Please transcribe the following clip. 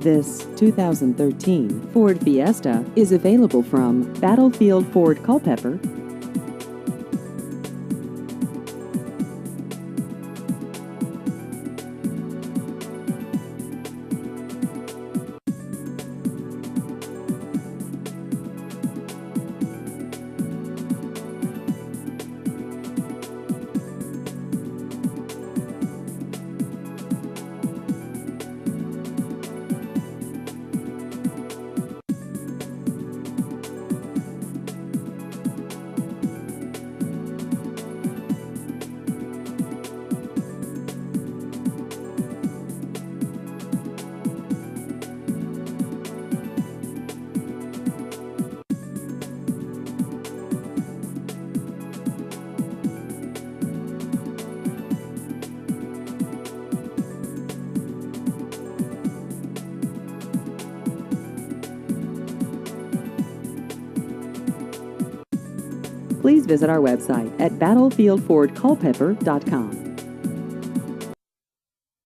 This 2013 Ford Fiesta is available from Battlefield Ford Culpeper. Please visit our website at battlefieldfordculpeper.com.